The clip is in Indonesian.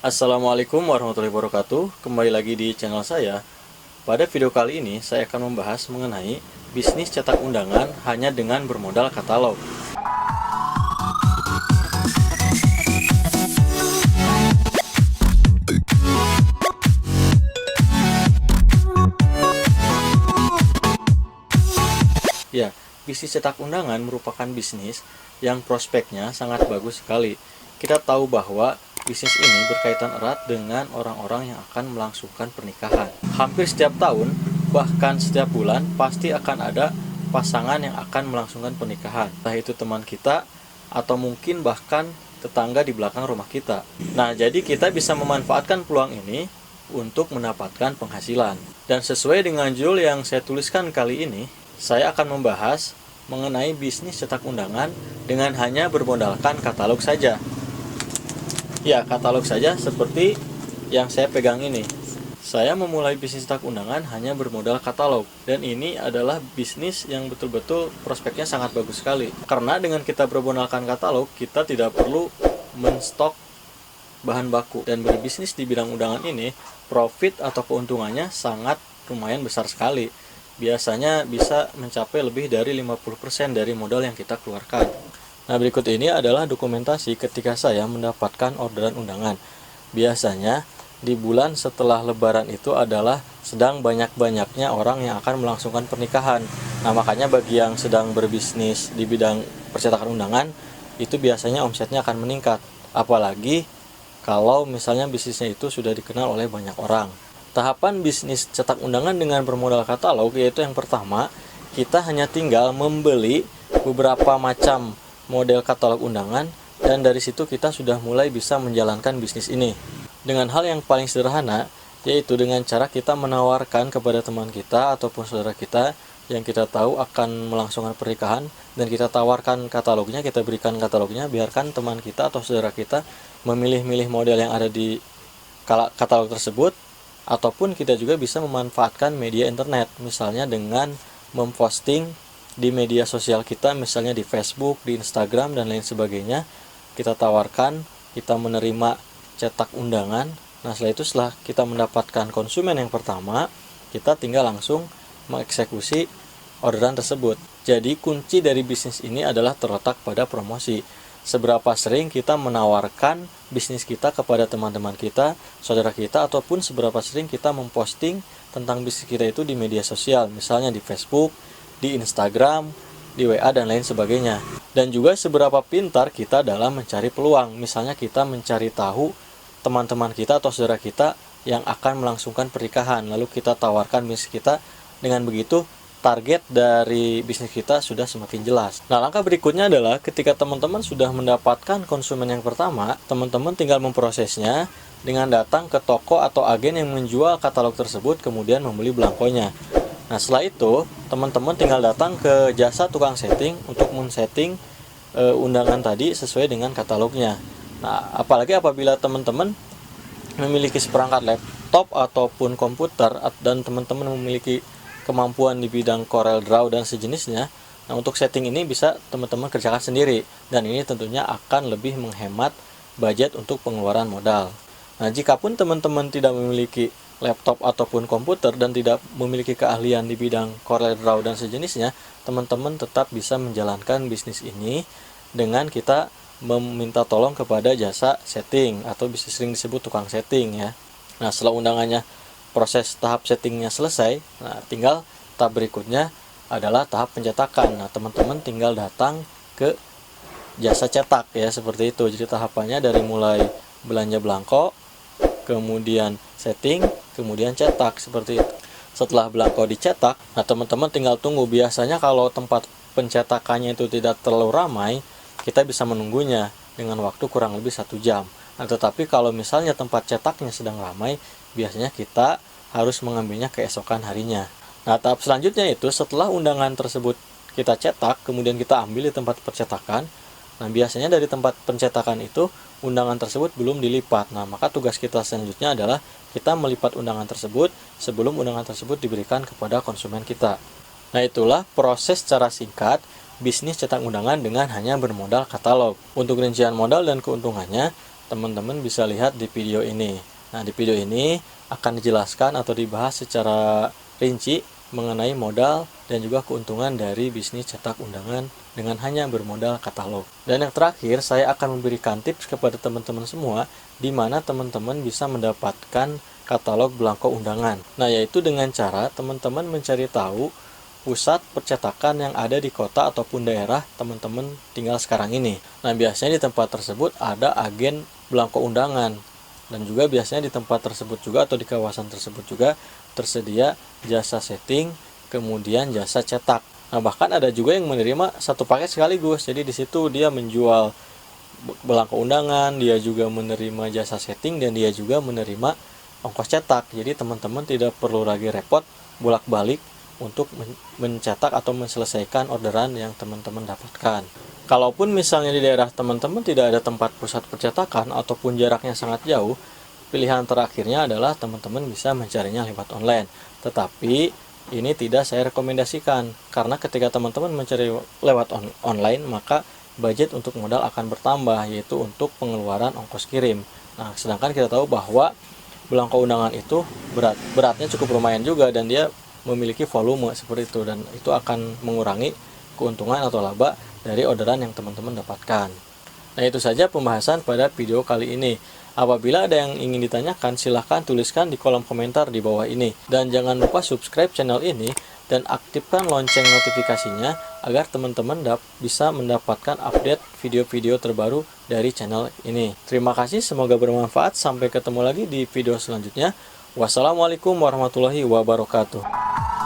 Assalamualaikum warahmatullahi wabarakatuh. Kembali lagi di channel saya. Pada video kali ini saya akan membahas mengenai bisnis cetak undangan hanya dengan bermodal katalog. Ya, bisnis cetak undangan merupakan bisnis yang prospeknya sangat bagus sekali. Kita tahu bahwa bisnis ini berkaitan erat dengan orang-orang yang akan melangsungkan pernikahan. Hampir setiap tahun, bahkan setiap bulan, pasti akan ada pasangan yang akan melangsungkan pernikahan. Entah itu teman kita, atau mungkin bahkan tetangga di belakang rumah kita. Nah, jadi kita bisa memanfaatkan peluang ini untuk mendapatkan penghasilan. Dan sesuai dengan judul yang saya tuliskan kali ini, saya akan membahas mengenai bisnis cetak undangan dengan hanya bermodalkan katalog saja. Ya, katalog saja seperti yang saya pegang ini. Saya memulai bisnis cetak undangan hanya bermodal katalog. Dan ini adalah bisnis yang betul-betul prospeknya sangat bagus sekali. Karena dengan kita bermodalkan katalog, kita tidak perlu menstok bahan baku. Dan berbisnis di bidang undangan ini, profit atau keuntungannya sangat lumayan besar sekali. Biasanya bisa mencapai lebih dari 50% dari modal yang kita keluarkan. Nah, berikut ini adalah dokumentasi ketika saya mendapatkan orderan undangan. Biasanya di bulan setelah lebaran itu adalah sedang banyak-banyaknya orang yang akan melangsungkan pernikahan. Nah, makanya bagi yang sedang berbisnis di bidang percetakan undangan, itu biasanya omsetnya akan meningkat. Apalagi kalau misalnya bisnisnya itu sudah dikenal oleh banyak orang. Tahapan bisnis cetak undangan dengan bermodal katalog yaitu yang pertama, kita hanya tinggal membeli beberapa macam model katalog undangan dan dari situ kita sudah mulai bisa menjalankan bisnis ini. Dengan hal yang paling sederhana, yaitu dengan cara kita menawarkan kepada teman kita ataupun saudara kita yang kita tahu akan melangsungkan pernikahan dan kita tawarkan katalognya, kita berikan katalognya, biarkan teman kita atau saudara kita memilih-milih model yang ada di katalog tersebut. Ataupun kita juga bisa memanfaatkan media internet, misalnya dengan memposting di media sosial kita, misalnya di Facebook, di Instagram, dan lain sebagainya. Kita tawarkan, kita menerima cetak undangan. Nah, setelah kita mendapatkan konsumen yang pertama, kita tinggal langsung mengeksekusi orderan tersebut. Jadi kunci dari bisnis ini adalah terletak pada promosi. Seberapa sering kita menawarkan bisnis kita kepada teman-teman kita, saudara kita, ataupun seberapa sering kita memposting tentang bisnis kita itu di media sosial, misalnya di Facebook, di Instagram, di WA, dan lain sebagainya. Dan juga seberapa pintar kita dalam mencari peluang, misalnya kita mencari tahu teman-teman kita atau saudara kita yang akan melangsungkan pernikahan, lalu kita tawarkan bisnis kita. Dengan begitu, target dari bisnis kita sudah semakin jelas. Nah, langkah berikutnya adalah ketika teman-teman sudah mendapatkan konsumen yang pertama, teman-teman tinggal memprosesnya dengan datang ke toko atau agen yang menjual katalog tersebut, kemudian membeli belangkonya. Nah, setelah itu, teman-teman tinggal datang ke jasa tukang setting untuk men-setting undangan tadi sesuai dengan katalognya. Nah, apalagi apabila teman-teman memiliki seperangkat laptop ataupun komputer dan teman-teman memiliki kemampuan di bidang Corel Draw dan sejenisnya. Nah, untuk setting ini bisa teman-teman kerjakan sendiri dan ini tentunya akan lebih menghemat budget untuk pengeluaran modal. Nah, jikapun teman-teman tidak memiliki laptop ataupun komputer dan tidak memiliki keahlian di bidang Corel Draw dan sejenisnya, teman-teman tetap bisa menjalankan bisnis ini dengan kita meminta tolong kepada jasa setting atau bisa sering disebut tukang setting ya. Nah, setelah undangannya proses tahap settingnya selesai, nah tinggal tahap berikutnya adalah tahap pencetakan. Nah, teman-teman tinggal datang ke jasa cetak ya, seperti itu. Jadi tahapannya dari mulai belanja belangko, kemudian setting, kemudian cetak, seperti itu. Setelah belangko dicetak, nah teman-teman tinggal tunggu. Biasanya kalau tempat pencetakannya itu tidak terlalu ramai, kita bisa menunggunya dengan waktu kurang lebih 1 jam. Nah, tetapi kalau misalnya tempat cetaknya sedang ramai, biasanya kita harus mengambilnya keesokan harinya. Nah, tahap selanjutnya itu setelah undangan tersebut kita cetak, kemudian kita ambil di tempat percetakan. Nah, biasanya dari tempat pencetakan itu undangan tersebut belum dilipat. Nah, maka tugas kita selanjutnya adalah kita melipat undangan tersebut sebelum undangan tersebut diberikan kepada konsumen kita. Nah, itulah proses secara singkat bisnis cetak undangan dengan hanya bermodal katalog. Untuk rincian modal dan keuntungannya, teman-teman bisa lihat di video ini. Nah, di video ini akan dijelaskan atau dibahas secara rinci mengenai modal dan juga keuntungan dari bisnis cetak undangan dengan hanya bermodal katalog. Dan yang terakhir, saya akan memberikan tips kepada teman-teman semua di mana teman-teman bisa mendapatkan katalog belangko undangan. Nah, yaitu dengan cara teman-teman mencari tahu pusat percetakan yang ada di kota ataupun daerah teman-teman tinggal sekarang ini. Nah, biasanya di tempat tersebut ada agen belangko undangan. Dan juga biasanya di tempat tersebut juga atau di kawasan tersebut juga tersedia jasa setting, kemudian jasa cetak. Nah, bahkan ada juga yang menerima satu paket sekaligus. Jadi di situ dia menjual belangko undangan, dia juga menerima jasa setting, dan dia juga menerima ongkos cetak. Jadi teman-teman tidak perlu lagi repot bolak-balik untuk mencetak atau menyelesaikan orderan yang teman-teman dapatkan. Kalaupun misalnya di daerah teman-teman tidak ada tempat pusat percetakan ataupun jaraknya sangat jauh, pilihan terakhirnya adalah teman-teman bisa mencarinya lewat online. Tetapi ini tidak saya rekomendasikan, karena ketika teman-teman mencari lewat online, maka budget untuk modal akan bertambah, yaitu untuk pengeluaran ongkos kirim. Nah, sedangkan kita tahu bahwa belangko undangan itu beratnya cukup lumayan juga, dan dia memiliki volume seperti itu, dan itu akan mengurangi keuntungan atau laba dari orderan yang teman-teman dapatkan. Nah, itu saja pembahasan pada video kali ini. Apabila ada yang ingin ditanyakan, silahkan tuliskan di kolom komentar di bawah ini. Dan jangan lupa subscribe channel ini dan aktifkan lonceng notifikasinya agar teman-teman bisa mendapatkan update video-video terbaru dari channel ini. Terima kasih, semoga bermanfaat. Sampai ketemu lagi di video selanjutnya. Wassalamualaikum warahmatullahi wabarakatuh.